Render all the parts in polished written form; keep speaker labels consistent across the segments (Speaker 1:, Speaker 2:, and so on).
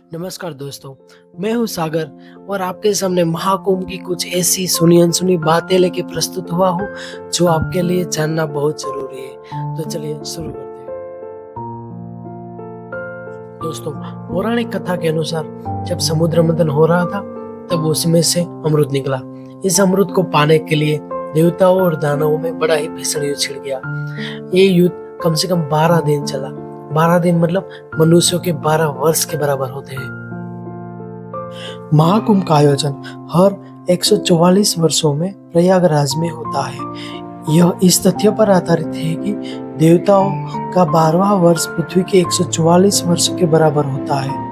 Speaker 1: नमस्कार दोस्तों, मैं हूं सागर और आपके सामने महाकुंभ की कुछ ऐसी सुनी अनसुनी बातें लेके प्रस्तुत हुआ हूं जो आपके लिए जानना बहुत जरूरी है। तो चलिए शुरू करते हैं। दोस्तों, पौराणिक कथा के अनुसार जब समुद्र मंथन हो रहा था तब उसमें से अमृत निकला। इस अमृत को पाने के लिए देवताओं और दानवों में बड़ा ही भीषण युद्ध छिड़ गया। ये युद्ध कम से कम 12 दिन चला। 12 दिन मतलब मनुष्यों के 12 वर्ष के बराबर होते हैं। महाकुंभ का आयोजन हर 144 वर्षों में प्रयागराज में होता है। यह इस तथ्य पर आधारित है कि देवताओं का 12वां वर्ष पृथ्वी के 144 वर्ष के बराबर होता है।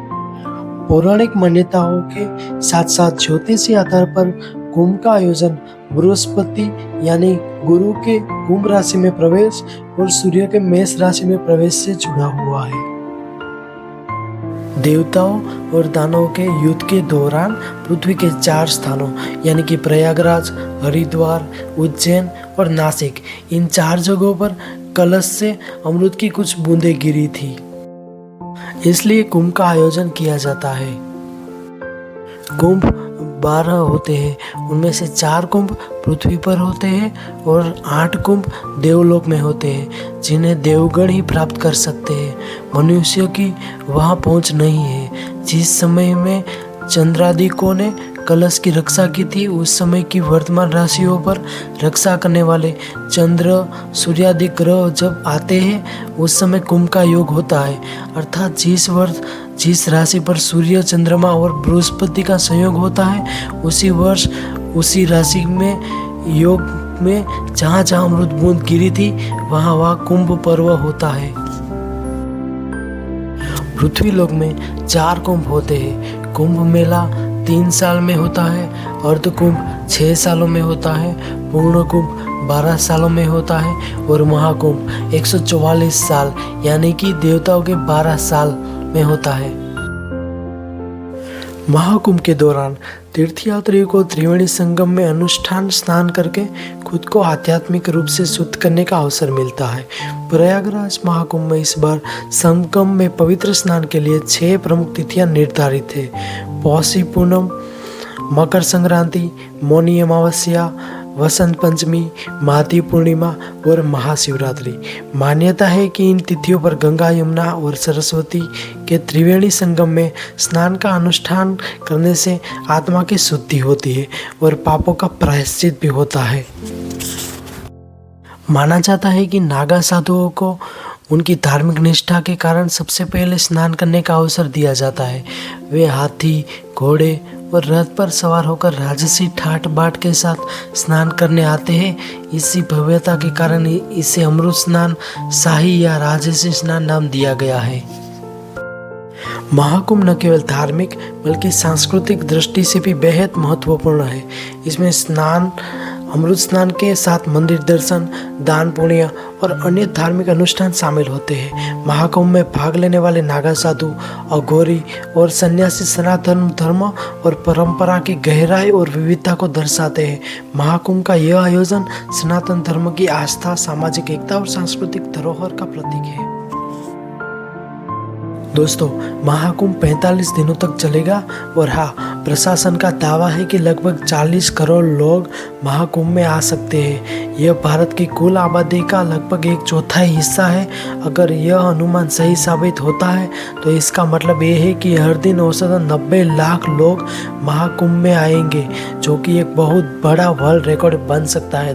Speaker 1: पौराणिक मान्यताओं के साथ साथ ज्योतिषीय आधार पर कुंभ का आयोजन बृहस्पति यानी गुरु के कुंभ राशि में प्रवेश और सूर्य के मेष राशि में प्रवेश से जुड़ा हुआ है। देवताओं और दानवों के युद्ध के दौरान पृथ्वी के 4 स्थानों यानी कि प्रयागराज, हरिद्वार, उज्जैन और नासिक, इन 4 जगहों पर कलश से अमृत की कुछ बूंदें गिरी थी। इसलिए कुंभ का आयोजन किया जाता है। कुंभ 12 होते हैं, उनमें से 4 कुंभ पृथ्वी पर होते हैं और 8 कुंभ देवलोक में होते हैं, जिन्हें देवगण ही प्राप्त कर सकते हैं। मनुष्यों की वहां पहुंच नहीं है। जिस समय में चंद्रादिकों ने कलश की रक्षा की थी, उस समय की वर्तमान राशियों पर रक्षा करने वाले चंद्र, सूर्यादि ग्रह जब आते हैं उस समय कुंभ का योग होता है। अर्थात जिस वर्ष जिस राशि पर सूर्य, चंद्रमा और बृहस्पति का संयोग होता है, उसी वर्ष उसी राशि में योग में जहाँ जहाँ अमृत बूंद गिरी थी वहाँ वहाँ कुंभ पर्व होता है। पृथ्वी लोक में 4 कुंभ होते हैं। कुंभ मेला 3 साल में होता है, अर्ध कुंभ 6 सालों में होता है, पूर्ण कुंभ 12 सालों में होता है और महाकुंभ 144 साल यानी कि देवताओं के 12 साल में होता है। महाकुंभ के दौरान तीर्थयात्रियों को त्रिवेणी संगम में अनुष्ठान स्नान करके खुद को आध्यात्मिक रूप से शुद्ध करने का अवसर मिलता है। प्रयागराज महाकुंभ में इस बार संगम में पवित्र स्नान के लिए 6 प्रमुख तिथियां निर्धारित है। पौषी पूनम, मकर संक्रांति, मौनी अमावस्या, वसंत पंचमी, माघी पूर्णिमा और महाशिवरात्रि। मान्यता है कि इन तिथियों पर गंगा, यमुना और सरस्वती के त्रिवेणी संगम में स्नान का अनुष्ठान करने से आत्मा की शुद्धि होती है और पापों का प्रायश्चित भी होता है। माना जाता है कि नागा साधुओं को उनकी धार्मिक निष्ठा के कारण सबसे पहले स्नान करने का अवसर दिया जाता है। वे हाथी, घोड़े और रथ पर सवार होकर राजसी ठाट बाट के साथ स्नान करने आते हैं। इसी भव्यता के कारण इसे अमृत स्नान, शाही या राजसी स्नान नाम दिया गया है। महाकुंभ न केवल धार्मिक बल्कि सांस्कृतिक दृष्टि से भी बेहद महत्वपूर्ण है। इसमें स्नान, अमृत स्नान के साथ मंदिर दर्शन, दान पुण्य और अन्य धार्मिक अनुष्ठान शामिल होते हैं। महाकुंभ में भाग लेने वाले नागा साधु, अघोरी और सन्यासी सनातन धर्म और परंपरा की गहराई और विविधता को दर्शाते हैं। महाकुंभ का यह आयोजन सनातन धर्म की आस्था, सामाजिक एकता और सांस्कृतिक धरोहर का प्रतीक है। दोस्तों, महाकुंभ 45 दिनों तक चलेगा और हाँ, प्रशासन का दावा है कि लगभग 40 करोड़ लोग महाकुंभ में आ सकते हैं। यह भारत की कुल आबादी का लगभग 1/4 हिस्सा है। अगर यह अनुमान सही साबित होता है तो इसका मतलब ये है कि हर दिन औसतन 90 लाख लोग महाकुंभ में आएंगे, जो कि एक बहुत बड़ा वर्ल्ड रिकॉर्ड बन सकता है।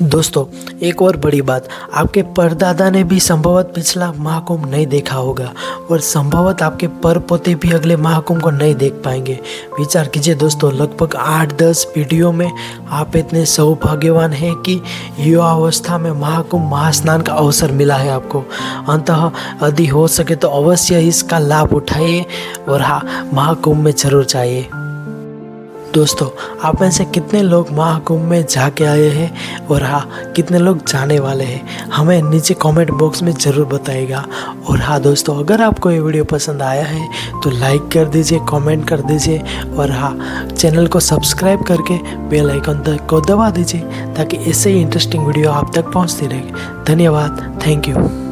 Speaker 1: दोस्तों, एक और बड़ी बात, आपके परदादा ने भी संभवत पिछला महाकुंभ नहीं देखा होगा और संभवत आपके पर पोते भी अगले महाकुंभ को नहीं देख पाएंगे। विचार कीजिए दोस्तों, लगभग 8-10 पीढ़ियों में आप इतने सौभाग्यवान हैं कि युवावस्था में महाकुंभ महास्नान का अवसर मिला है आपको। अंततः यदि हो सके तो अवश्य इसका लाभ उठाइए और हाँ, महाकुंभ में जरूर जाइए। दोस्तों, आप में से कितने लोग महाकुंभ में जाके आए हैं और हाँ, कितने लोग जाने वाले हैं, हमें नीचे कमेंट बॉक्स में ज़रूर बताइएगा। और हाँ दोस्तों, अगर आपको ये वीडियो पसंद आया है तो लाइक कर दीजिए, कमेंट कर दीजिए और हाँ, चैनल को सब्सक्राइब करके बेल आइकन को दबा दीजिए ताकि ऐसे ही इंटरेस्टिंग वीडियो आप तक पहुँचती रहे। धन्यवाद, थैंक यू।